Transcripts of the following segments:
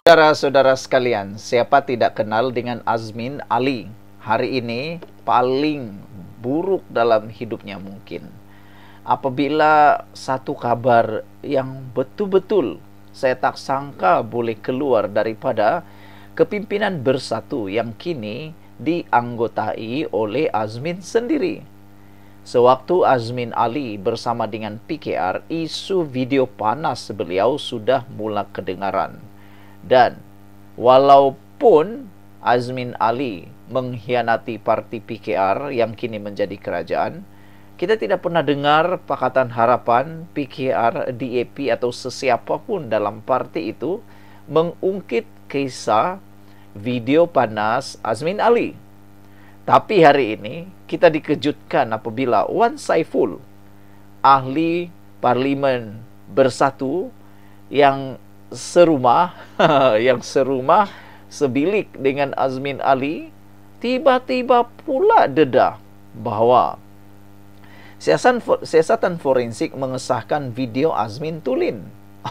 Saudara-saudara sekalian, siapa tidak kenal dengan Azmin Ali? Hari ini paling buruk dalam hidupnya mungkin. Apabila satu kabar yang betul-betul saya tak sangka boleh keluar daripada kepimpinan Bersatu yang kini dianggotai oleh Azmin sendiri. Sewaktu Azmin Ali bersama dengan PKR, isu video panas beliau sudah mula kedengaran. Dan walaupun Azmin Ali mengkhianati parti PKR yang kini menjadi kerajaan, kita tidak pernah dengar Pakatan Harapan, PKR, DAP atau sesiapapun dalam parti itu mengungkit kisah video panas Azmin Ali. Tapi hari ini kita dikejutkan apabila Wan Saiful, ahli parlimen Bersatu yang serumah sebilik dengan Azmin Ali, tiba-tiba pula dedah bahwa siasatan forensik mengesahkan video Azmin Tulin.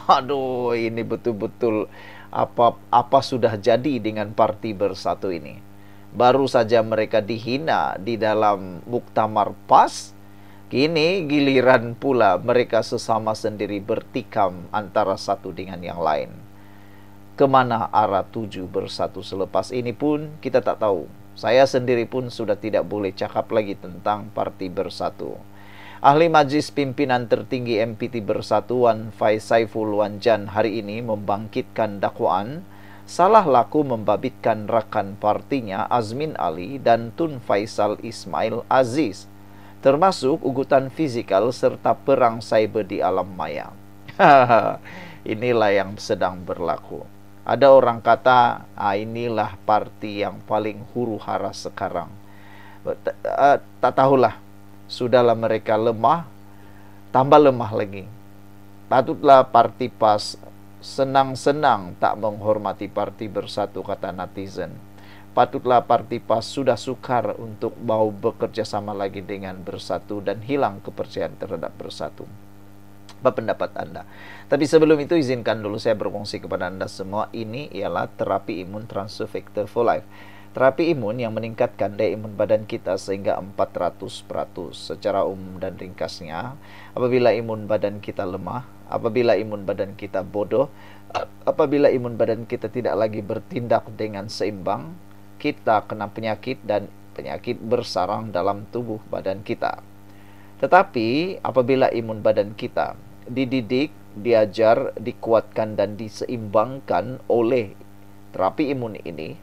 Aduh, ini betul-betul apa sudah jadi dengan parti Bersatu ini. Baru saja mereka dihina di dalam muktamar PAS, kini giliran pula mereka sesama sendiri bertikam antara satu dengan yang lain. Kemana arah tuju Bersatu selepas ini pun kita tak tahu. Saya sendiri pun sudah tidak boleh cakap lagi tentang parti Bersatu. Ahli Majlis Pimpinan Tertinggi MPT Bersatu Wan Saiful Wanjan hari ini membangkitkan dakwaan salah laku membabitkan rakan partinya Azmin Ali dan Tun Faisal Ismail Aziz, termasuk ugutan fizikal serta perang cyber di alam maya. Inilah yang sedang berlaku. Ada orang kata, inilah parti yang paling huru-hara sekarang. Tak tahulah, sudahlah mereka lemah, tambah lemah lagi. Patutlah parti PAS senang-senang tak menghormati parti Bersatu, kata netizen. Patutlah parti PAS sudah sukar untuk mau bekerja sama lagi dengan Bersatu dan hilang kepercayaan terhadap Bersatu. Apa pendapat Anda? Tapi sebelum itu izinkan dulu saya berfungsi kepada Anda semua. Ini ialah terapi imun Transfer Factor for Life. Terapi imun yang meningkatkan daya imun badan kita sehingga 400%. Secara umum dan ringkasnya, apabila imun badan kita lemah, apabila imun badan kita bodoh, apabila imun badan kita tidak lagi bertindak dengan seimbang, kita kena penyakit dan penyakit bersarang dalam tubuh badan kita. Tetapi apabila imun badan kita dididik, diajar, dikuatkan dan diseimbangkan oleh terapi imun ini,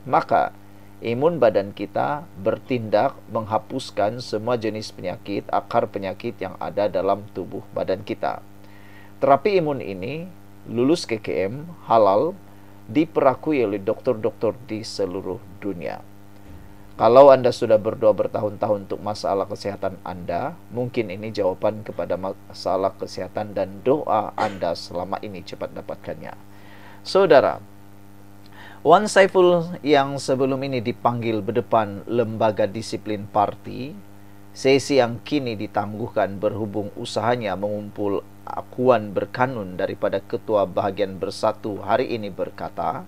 maka imun badan kita bertindak menghapuskan semua jenis penyakit, akar penyakit yang ada dalam tubuh badan kita. Terapi imun ini lulus KKM, halal, diperakui oleh dokter-dokter di seluruh dunia. Kalau Anda sudah berdoa bertahun-tahun untuk masalah kesehatan Anda, mungkin ini jawaban kepada masalah kesehatan dan doa Anda selama ini cepat dapatkannya. Saudara, Wan Saiful yang sebelum ini dipanggil berdepan lembaga disiplin parti, sesi yang kini ditangguhkan berhubung usahanya mengumpul akuan berkanun daripada Ketua Bahagian Bersatu hari ini berkata,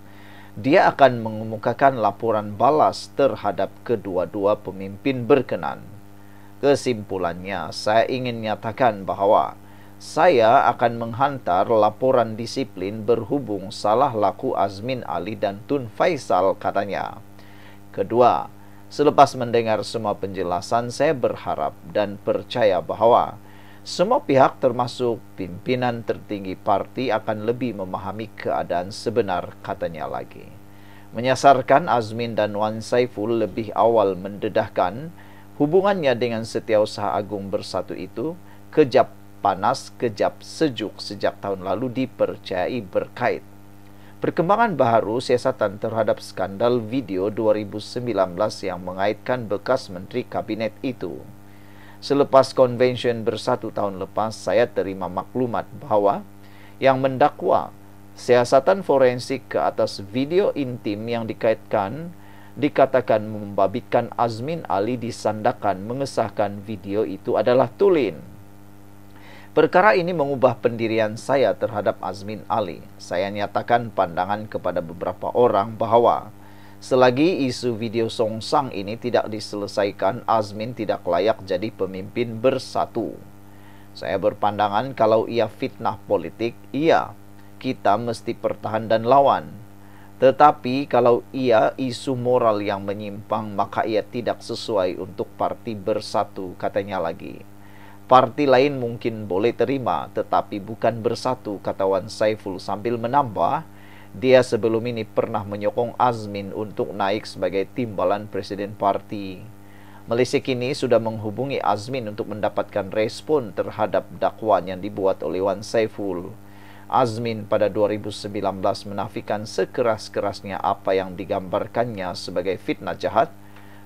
dia akan mengemukakan laporan balas terhadap kedua-dua pemimpin berkenan. Kesimpulannya, saya ingin nyatakan bahawa saya akan menghantar laporan disiplin berhubung salah laku Azmin Ali dan Tun Faisal, katanya. Kedua, selepas mendengar semua penjelasan, saya berharap dan percaya bahawa semua pihak termasuk pimpinan tertinggi parti akan lebih memahami keadaan sebenar, katanya lagi. Menyasarkan Azmin dan Wan Saiful lebih awal mendedahkan hubungannya dengan Setiausaha Agung Bersatu itu kejap panas, kejap sejuk sejak tahun lalu dipercayai berkait. Perkembangan baru siasatan terhadap skandal video 2019 yang mengaitkan bekas Menteri Kabinet itu. Selepas konvensyen Bersatu tahun lepas, saya terima maklumat bahawa yang mendakwa siasatan forensik ke atas video intim yang dikatakan membabitkan Azmin Ali disandakan mengesahkan video itu adalah Tulin. Perkara ini mengubah pendirian saya terhadap Azmin Ali. Saya nyatakan pandangan kepada beberapa orang bahwa selagi isu video Songsang ini tidak diselesaikan, Azmin tidak layak jadi pemimpin bersatu. Saya berpandangan kalau ia fitnah politik, iya, kita mesti pertahan dan lawan. Tetapi kalau ia isu moral yang menyimpang, maka ia tidak sesuai untuk parti bersatu, katanya lagi. Parti lain mungkin boleh terima, tetapi bukan bersatu, kata Wan Saiful sambil menambah, dia sebelum ini pernah menyokong Azmin untuk naik sebagai timbalan presiden parti. Malaysia kini sudah menghubungi Azmin untuk mendapatkan respon terhadap dakwaan yang dibuat oleh Wan Saiful. Azmin pada 2019 menafikan sekeras-kerasnya apa yang digambarkannya sebagai fitnah jahat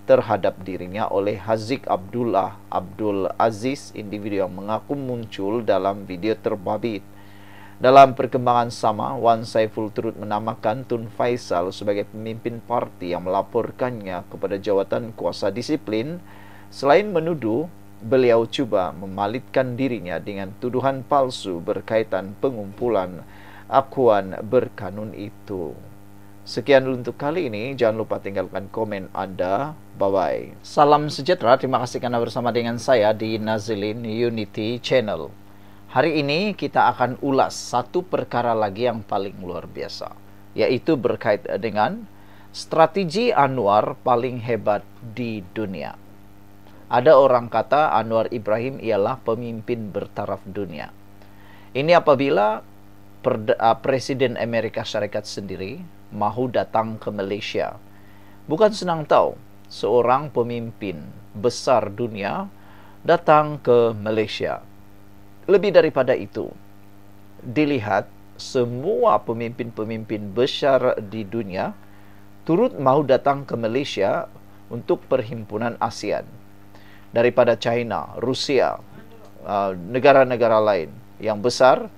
terhadap dirinya oleh Haziq Abdullah Abdul Aziz, individu yang mengaku muncul dalam video terbabit. Dalam perkembangan sama, Wan Saiful turut menamakan Tun Faisal sebagai pemimpin parti yang melaporkannya kepada jawatan kuasa disiplin. Selain menuduh, beliau cuba memalitkan dirinya dengan tuduhan palsu berkaitan pengumpulan akuan berkanun itu. Sekian dulu untuk kali ini. Jangan lupa tinggalkan komen Anda. Bye-bye. Salam sejahtera. Terima kasih karena bersama dengan saya di Nazilin Unity Channel. Hari ini kita akan ulas satu perkara lagi yang paling luar biasa, yaitu berkait dengan strategi Anwar paling hebat di dunia. Ada orang kata Anwar Ibrahim ialah pemimpin bertaraf dunia. Ini apabila Presiden Amerika Syarikat sendiri mahu datang ke Malaysia. Bukan senang tahu seorang pemimpin besar dunia datang ke Malaysia. Lebih daripada itu, dilihat semua pemimpin-pemimpin besar di dunia turut mahu datang ke Malaysia untuk perhimpunan ASEAN. Daripada China, Rusia, negara-negara lain yang besar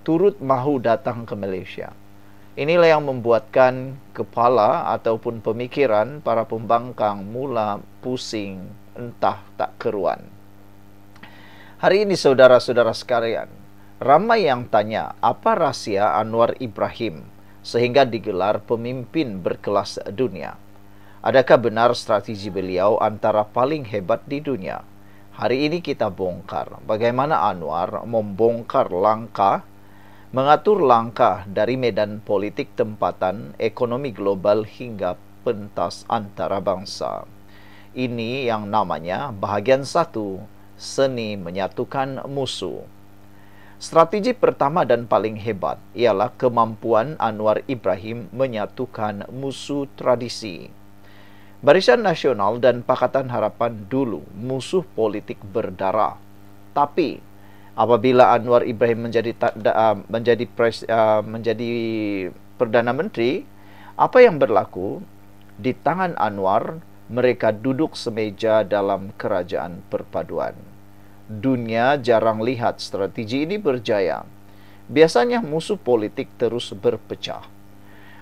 turut mahu datang ke Malaysia. Inilah yang membuatkan kepala ataupun pemikiran para pembangkang mula pusing, entah tak keruan. Hari ini saudara-saudara sekalian, ramai yang tanya apa rahsia Anwar Ibrahim sehingga digelar pemimpin berkelas dunia. Adakah benar strategi beliau antara paling hebat di dunia? Hari ini kita bongkar bagaimana Anwar membongkar langkah, mengatur langkah dari medan politik tempatan, ekonomi global hingga pentas antara bangsa. Ini yang namanya bahagian 1. Seni menyatukan musuh. Strategi pertama dan paling hebat ialah kemampuan Anwar Ibrahim menyatukan musuh tradisi. Barisan Nasional dan Pakatan Harapan dulu musuh politik berdarah. Tapi apabila Anwar Ibrahim menjadi Perdana Menteri, apa yang berlaku? Di tangan Anwar, mereka duduk semeja dalam kerajaan perpaduan. Dunia jarang lihat strategi ini berjaya. Biasanya musuh politik terus berpecah.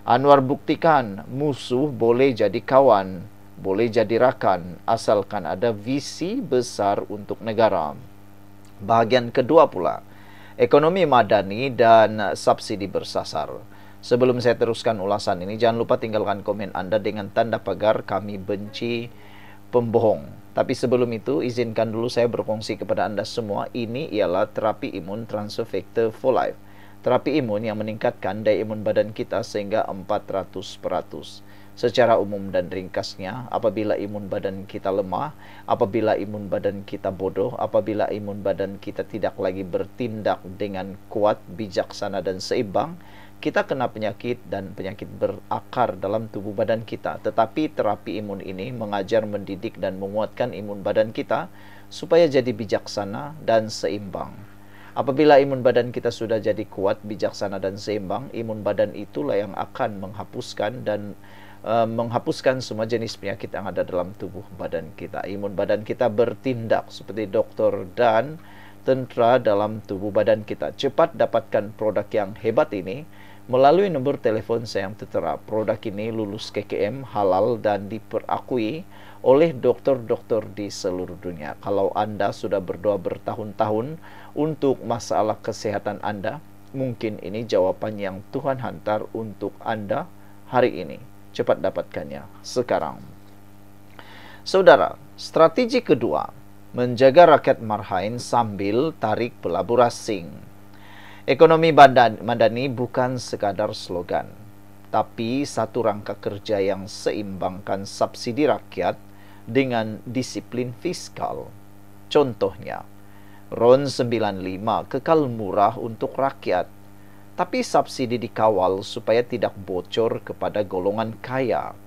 Anwar buktikan musuh boleh jadi kawan, boleh jadi rakan, asalkan ada visi besar untuk negara. Bahagian kedua pula, ekonomi madani dan subsidi bersasar. Sebelum saya teruskan ulasan ini, jangan lupa tinggalkan komen Anda dengan tanda pagar kami benci pembohong. Tapi sebelum itu, izinkan dulu saya berkongsi kepada Anda semua, ini ialah terapi imun Transfer Factor for Life. Terapi imun yang meningkatkan daya imun badan kita sehingga 400%. Secara umum dan ringkasnya, apabila imun badan kita lemah, apabila imun badan kita bodoh, apabila imun badan kita tidak lagi bertindak dengan kuat, bijaksana dan seimbang, kita kena penyakit dan penyakit berakar dalam tubuh badan kita. Tetapi terapi imun ini mengajar, mendidik dan menguatkan imun badan kita supaya jadi bijaksana dan seimbang. Apabila imun badan kita sudah jadi kuat, bijaksana dan seimbang, imun badan itulah yang akan menghapuskan semua jenis penyakit yang ada dalam tubuh badan kita. Imun badan kita bertindak seperti dokter dan tentera dalam tubuh badan kita. Cepat dapatkan produk yang hebat ini Melalui nomor telepon saya yang tertera, produk ini lulus KKM, halal, dan diperakui oleh dokter-dokter di seluruh dunia. Kalau Anda sudah berdoa bertahun-tahun untuk masalah kesehatan Anda, mungkin ini jawaban yang Tuhan hantar untuk Anda hari ini. Cepat dapatkannya sekarang. Saudara, strategi kedua, menjaga rakyat marhain sambil tarik pelabur asing. Ekonomi madani bukan sekadar slogan, tapi satu rangka kerja yang seimbangkan subsidi rakyat dengan disiplin fiskal. Contohnya, RON 95 kekal murah untuk rakyat, tapi subsidi dikawal supaya tidak bocor kepada golongan kaya.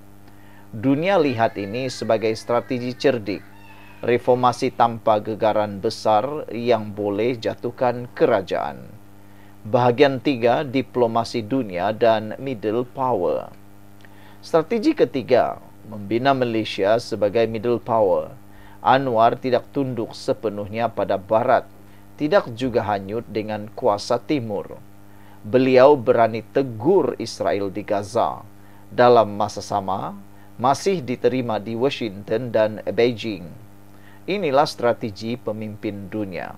Dunia lihat ini sebagai strategi cerdik, reformasi tanpa gegaran besar yang boleh jatuhkan kerajaan. Bahagian 3, diplomasi dunia dan middle power. Strategi ketiga, membina Malaysia sebagai middle power. Anwar tidak tunduk sepenuhnya pada Barat, tidak juga hanyut dengan kuasa Timur. Beliau berani tegur Israel di Gaza. Dalam masa sama, masih diterima di Washington dan Beijing. Inilah strategi pemimpin dunia,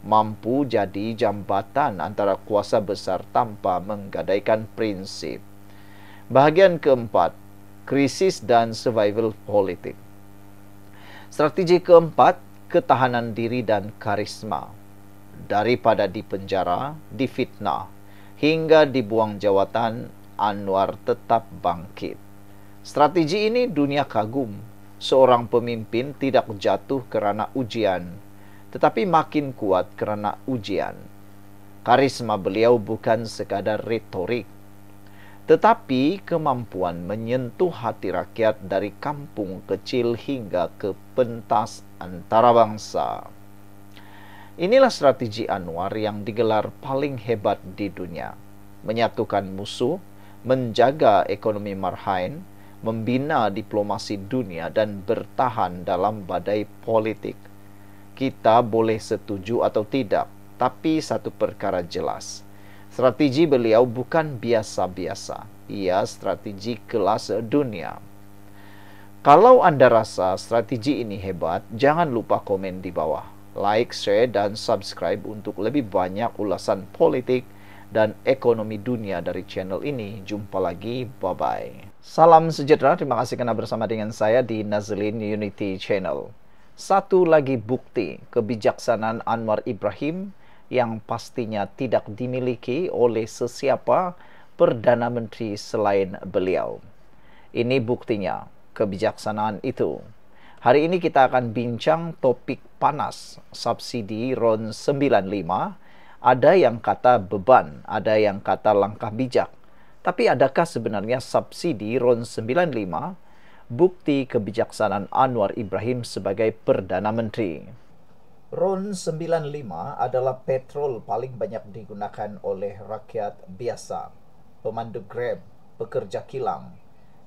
mampu jadi jambatan antara kuasa besar tanpa menggadaikan prinsip. Bahagian keempat, krisis dan survival politik. Strategi keempat, ketahanan diri dan karisma. Daripada dipenjara, difitnah, hingga dibuang jawatan, Anwar tetap bangkit. Strategi ini dunia kagum. Seorang pemimpin tidak jatuh kerana ujian, tetapi makin kuat kerana ujian. Karisma beliau bukan sekadar retorik, tetapi kemampuan menyentuh hati rakyat dari kampung kecil hingga ke pentas antarabangsa. Inilah strategi Anwar yang digelar paling hebat di dunia. Menyatukan musuh, menjaga ekonomi marhain, membina diplomasi dunia dan bertahan dalam badai politik. Kita boleh setuju atau tidak, tapi satu perkara jelas. Strategi beliau bukan biasa-biasa. Ia strategi kelas dunia. Kalau Anda rasa strategi ini hebat, jangan lupa komen di bawah. Like, share, dan subscribe untuk lebih banyak ulasan politik dan ekonomi dunia dari channel ini. Jumpa lagi, bye-bye. Salam sejahtera, terima kasih karena bersama dengan saya di Nazlin Unity Channel. Satu lagi bukti kebijaksanaan Anwar Ibrahim yang pastinya tidak dimiliki oleh sesiapa Perdana Menteri selain beliau. Ini buktinya, kebijaksanaan itu. Hari ini kita akan bincang topik panas, subsidi RON 95. Ada yang kata beban, ada yang kata langkah bijak. Tapi adakah sebenarnya subsidi RON 95 bukti kebijaksanaan Anwar Ibrahim sebagai Perdana Menteri? RON 95 adalah petrol paling banyak digunakan oleh rakyat biasa, pemandu Grab, pekerja kilang,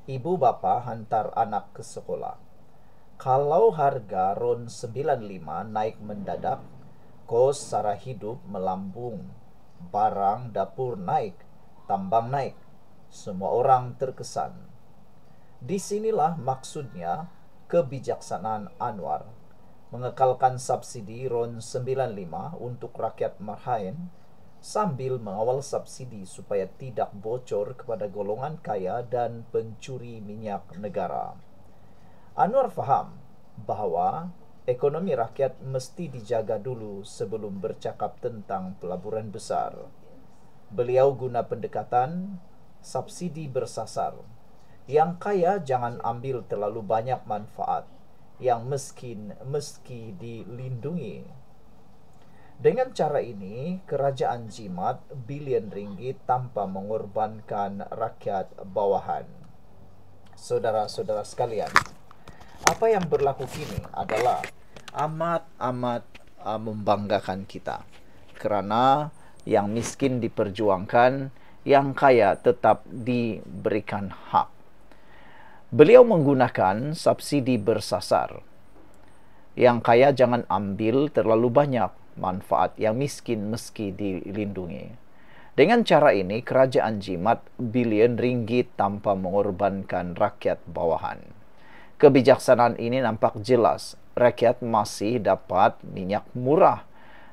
ibu bapa hantar anak ke sekolah. Kalau harga RON 95 naik mendadak, kos sara hidup melambung, barang dapur naik, tambang naik, semua orang terkesan. Disinilah maksudnya kebijaksanaan Anwar, mengekalkan subsidi RON 95 untuk rakyat marhain sambil mengawal subsidi supaya tidak bocor kepada golongan kaya dan pencuri minyak negara. Anwar faham bahawa ekonomi rakyat mesti dijaga dulu sebelum bercakap tentang pelaburan besar. Beliau guna pendekatan subsidi bersasar. Yang kaya jangan ambil terlalu banyak manfaat, yang miskin meski dilindungi. Dengan cara ini, kerajaan jimat bilion ringgit tanpa mengorbankan rakyat bawahan. Saudara-saudara sekalian, apa yang berlaku kini adalah amat membanggakan kita, kerana yang miskin diperjuangkan, yang kaya tetap diberikan hak. Beliau menggunakan subsidi bersasar. Yang kaya jangan ambil terlalu banyak manfaat, yang miskin meski dilindungi. Dengan cara ini, kerajaan jimat bilion ringgit tanpa mengorbankan rakyat bawahan. Kebijaksanaan ini nampak jelas. Rakyat masih dapat minyak murah,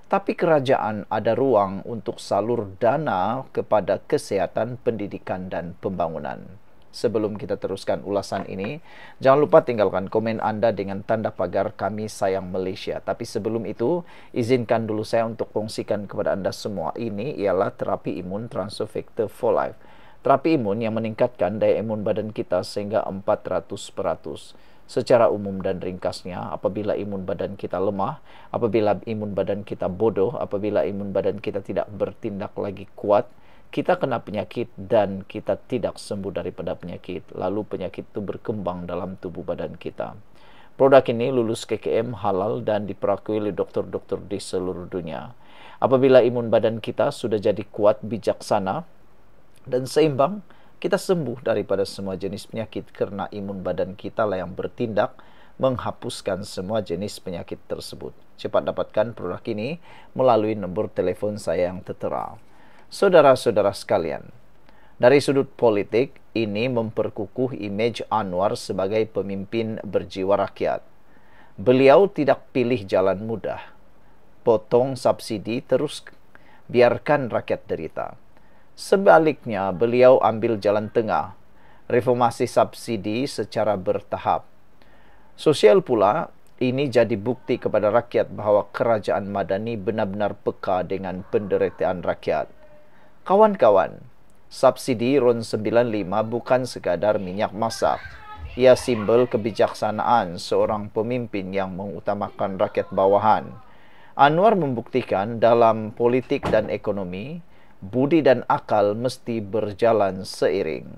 tapi kerajaan ada ruang untuk salur dana kepada kesehatan, pendidikan, dan pembangunan. Sebelum kita teruskan ulasan ini, jangan lupa tinggalkan komen Anda dengan tanda pagar Kami Sayang Malaysia. Tapi sebelum itu, izinkan dulu saya untuk kongsikan kepada Anda semua. Ini ialah terapi imun Transfer Factor for Life. Terapi imun yang meningkatkan daya imun badan kita sehingga 400%. Secara umum dan ringkasnya, apabila imun badan kita lemah, apabila imun badan kita bodoh, apabila imun badan kita tidak bertindak lagi kuat, kita kena penyakit dan kita tidak sembuh daripada penyakit. Lalu penyakit itu berkembang dalam tubuh badan kita. Produk ini lulus KKM, halal dan diperakui oleh dokter-dokter di seluruh dunia. Apabila imun badan kita sudah jadi kuat, bijaksana, dan seimbang, kita sembuh daripada semua jenis penyakit karena imun badan kita lah yang bertindak menghapuskan semua jenis penyakit tersebut. Cepat dapatkan produk ini melalui nombor telefon saya yang tertera. Saudara-saudara sekalian, dari sudut politik, ini memperkukuh imej Anwar sebagai pemimpin berjiwa rakyat. Beliau tidak pilih jalan mudah. Potong subsidi terus biarkan rakyat derita. Sebaliknya, beliau ambil jalan tengah, reformasi subsidi secara bertahap. Sosial pula, ini jadi bukti kepada rakyat bahawa kerajaan Madani benar-benar peka dengan penderitaan rakyat. Kawan-kawan, subsidi RON 95 bukan sekadar minyak masak. Ia simbol kebijaksanaan seorang pemimpin yang mengutamakan rakyat bawahan. Anwar membuktikan dalam politik dan ekonomi, budi dan akal mesti berjalan seiring.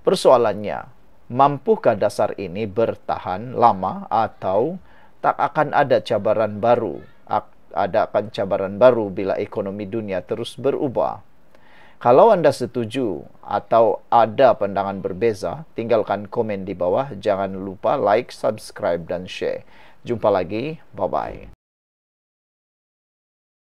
Persoalannya, mampukah dasar ini bertahan lama atau tak akan ada cabaran baru? Akan cabaran baru bila ekonomi dunia terus berubah. Kalau Anda setuju atau ada pandangan berbeza, tinggalkan komen di bawah. Jangan lupa like, subscribe, dan share. Jumpa lagi. Bye-bye.